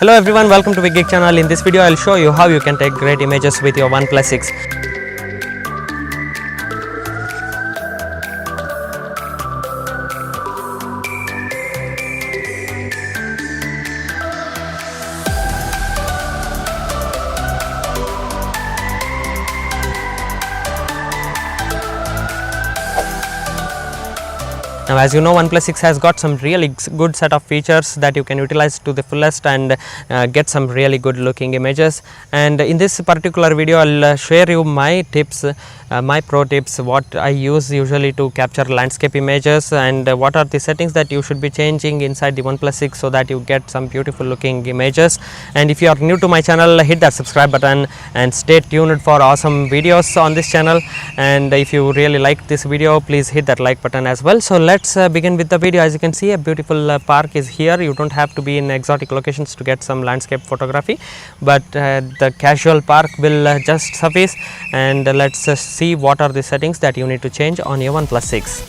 Hello everyone, welcome to Big Geek channel. In this video I'll show you how you can take great images with your OnePlus 6. Now as you know, OnePlus 6 has got some really good set of features that you can utilize to the fullest and get some really good looking images. And in this particular video I'll share you my tips, my pro tips, what I use usually to capture landscape images, and what are the settings that you should be changing inside the OnePlus 6 so that you get some beautiful looking images. And if you are new to my channel, hit that subscribe button and stay tuned for awesome videos on this channel. And if you really like this video, please hit that like button as well. So let's begin with the video. As you can see, a beautiful park is here. You don't have to be in exotic locations to get some landscape photography, but the casual park will just suffice. And let's see what are the settings that you need to change on your OnePlus 6.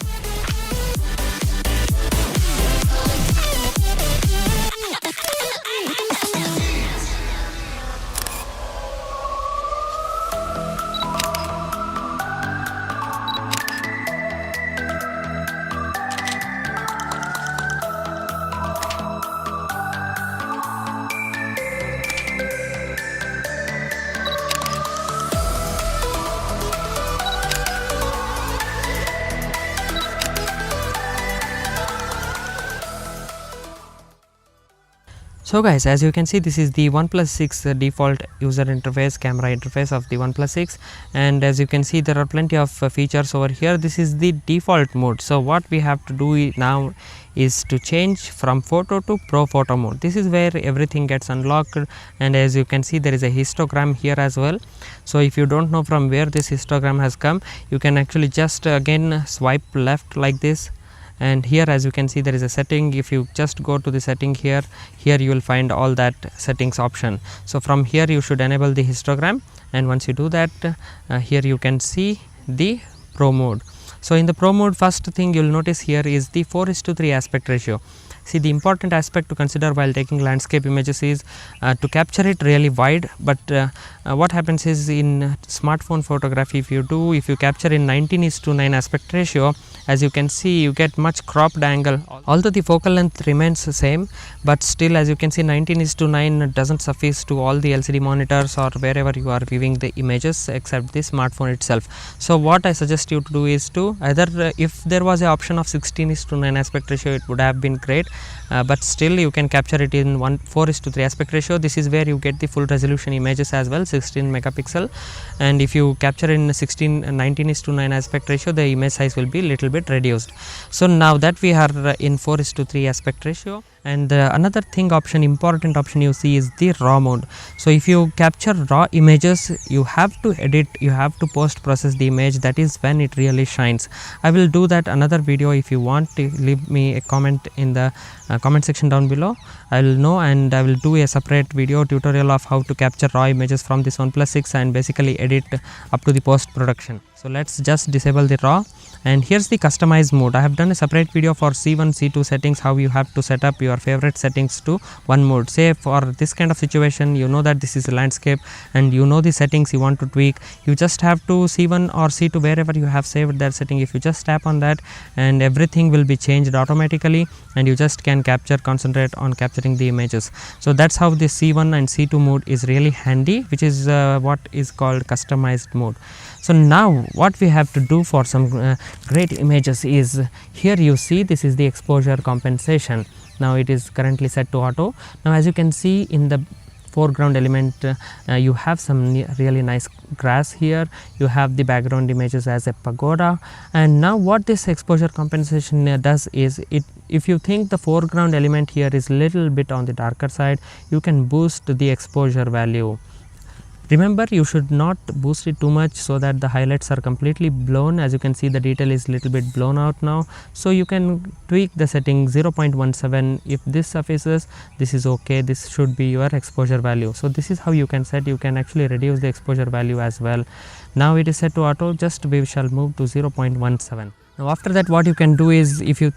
So guys, as you can see, this is the OnePlus 6 default user interface, camera interface of the OnePlus 6, and as you can see there are plenty of features over here. This is the default mode. So what we have to do now is to change from photo to pro photo mode. This is where everything gets unlocked, and as you can see there is a histogram here as well. So if you don't know from where this histogram has come, you can actually just again swipe left like this. And here as you can see there is a setting. If you just go to the setting here you will find all that settings option. So from here you should enable the histogram, and once you do that, here you can see the pro mode. So in the pro mode, first thing you will notice here is the 4:3 aspect ratio. See, the important aspect to consider while taking landscape images is to capture it really wide, but what happens is in smartphone photography, if you capture in 19:9 aspect ratio, as you can see you get much cropped angle. Although the focal length remains the same, but still as you can see 19:9 doesn't suffice to all the LCD monitors or wherever you are viewing the images except the smartphone itself. So what I suggest you to do is to either if there was an option of 16:9 aspect ratio, it would have been great. But still you can capture it in 4:3 aspect ratio. This is where you get the full resolution images as well, 16 megapixel. And if you capture in 19:9 aspect ratio, the image size will be little bit reduced. So now that we are in 4:3 aspect ratio, and another thing important option you see is the raw mode. So if you capture raw images, you have to edit, you have to post process the image. That is when it really shines. I will do that another video. If you want to leave me a comment in the comment section down below, I will know, and I will do a separate video tutorial of how to capture raw images from this OnePlus 6 and basically edit up to the post production. So let's just disable the raw, and here's the customize mode. I have done a separate video for C1 C2 settings, how you have to set up your favorite settings to one mode. Say for this kind of situation, you know that this is a landscape and you know the settings you want to tweak, you just have to C1 or C2 wherever you have saved that setting. If you just tap on that, and everything will be changed automatically, and you just can concentrate on capturing the images. So that's how the C1 and C2 mode is really handy, which is what is called customized mode. So now what we have to do for some great images is, here you see this is the exposure compensation. Now it is currently set to auto. Now as you can see in the foreground element, you have some really nice grass here, you have the background images as a pagoda. And now what this exposure compensation does is, if you think the foreground element here is little bit on the darker side, you can boost the exposure value. Remember, you should not boost it too much so that the highlights are completely blown. As you can see, the detail is little bit blown out now. So you can tweak the setting 0.17. If this suffices, this is okay. This should be your exposure value. So this is how you can set. You can actually reduce the exposure value as well. Now it is set to auto. Just we shall move to 0.17. Now after that, what you can do is, if you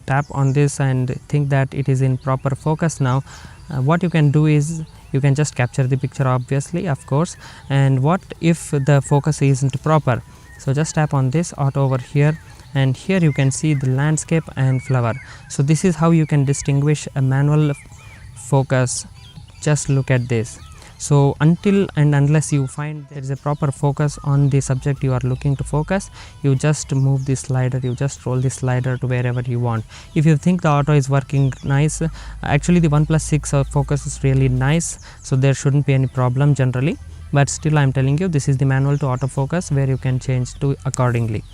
tap on this and think that it is in proper focus now, what you can do is you can just capture the picture, obviously, of course. And what if the focus isn't proper? So just tap on this auto over here, and here you can see the landscape and flower. So this is how you can distinguish a manual focus. Just look at this. So until and unless you find there is a proper focus on the subject you are looking to focus, you just move this slider, you just roll this slider to wherever you want. If you think the auto is working nice, actually the OnePlus 6 focus is really nice, so there shouldn't be any problem generally. But still, I am telling you, this is the manual to autofocus where you can change to accordingly.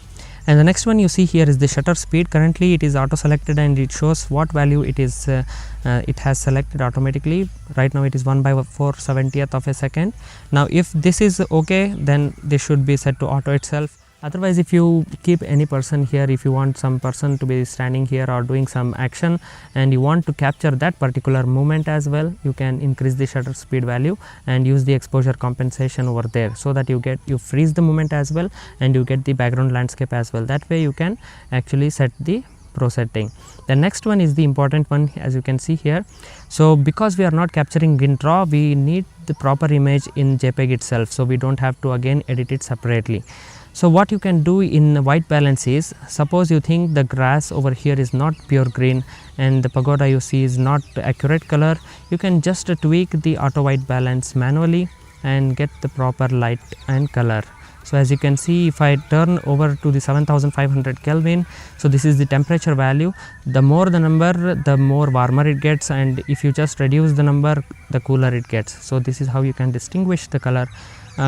And the next one you see here is the shutter speed. Currently it is auto selected and it shows what value it is it has selected automatically. Right now it is 1/470th of a second. Now if this is okay, then this should be set to auto itself. Otherwise, if you keep any person here, if you want some person to be standing here or doing some action and you want to capture that particular moment as well, you can increase the shutter speed value and use the exposure compensation over there, so that you freeze the moment as well and you get the background landscape as well. That way you can actually set the pro setting. The next one is the important one, as you can see here. So because we are not capturing in RAW, we need the proper image in JPEG itself, so we don't have to again edit it separately. So what you can do in white balance is, suppose you think the grass over here is not pure green and the pagoda you see is not accurate color, you can just tweak the auto white balance manually and get the proper light and color. So as you can see, if I turn over to the 7500 Kelvin, so this is the temperature value. The more the number, the more warmer it gets, and if you just reduce the number, the cooler it gets. So this is how you can distinguish the color.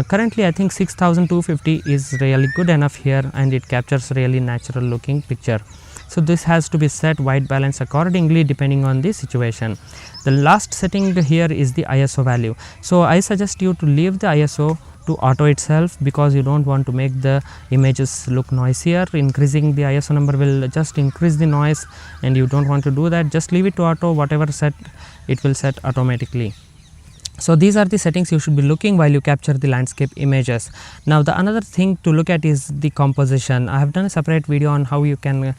Currently I think 6250 is really good enough here, and it captures really natural looking picture. So this has to be set white balance accordingly depending on the situation. The last setting here is the ISO value. So I suggest you to leave the ISO to auto itself, because you don't want to make the images look noisier. Increasing the ISO number will just increase the noise, and you don't want to do that. Just leave it to auto. Whatever set, it will set automatically. So these are the settings you should be looking while you capture the landscape images. Now the another thing to look at is the composition. I have done a separate video on how you can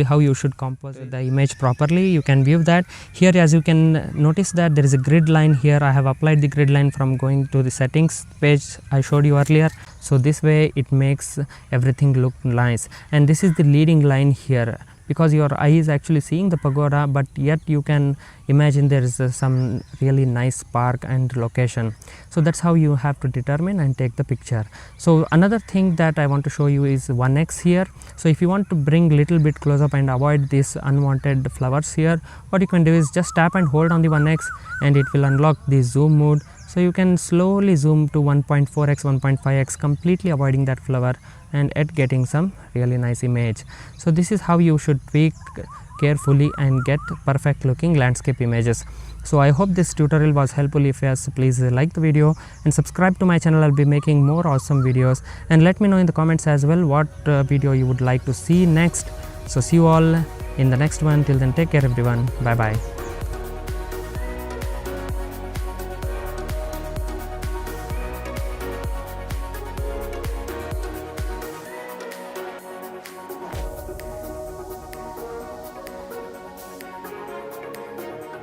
how you should compose the image properly. You can view that here. As you can notice that there is a grid line here. I have applied the grid line from going to the settings page I showed you earlier. So this way it makes everything look nice, and this is the leading line here, because your eye is actually seeing the pagoda, but yet you can imagine there is some really nice park and location. So that's how you have to determine and take the picture. So another thing that I want to show you is 1x here. So if you want to bring little bit close up and avoid these unwanted flowers here, what you can do is just tap and hold on the 1x and it will unlock the zoom mode. So you can slowly zoom to 1.4x, 1.5x, completely avoiding that flower and yet getting some really nice image. So this is how you should tweak carefully and get perfect looking landscape images. So I hope this tutorial was helpful. If yes, please like the video and subscribe to my channel. I'll be making more awesome videos, and let me know in the comments as well what video you would like to see next. So see you all in the next one. Till then, take care everyone. Bye bye.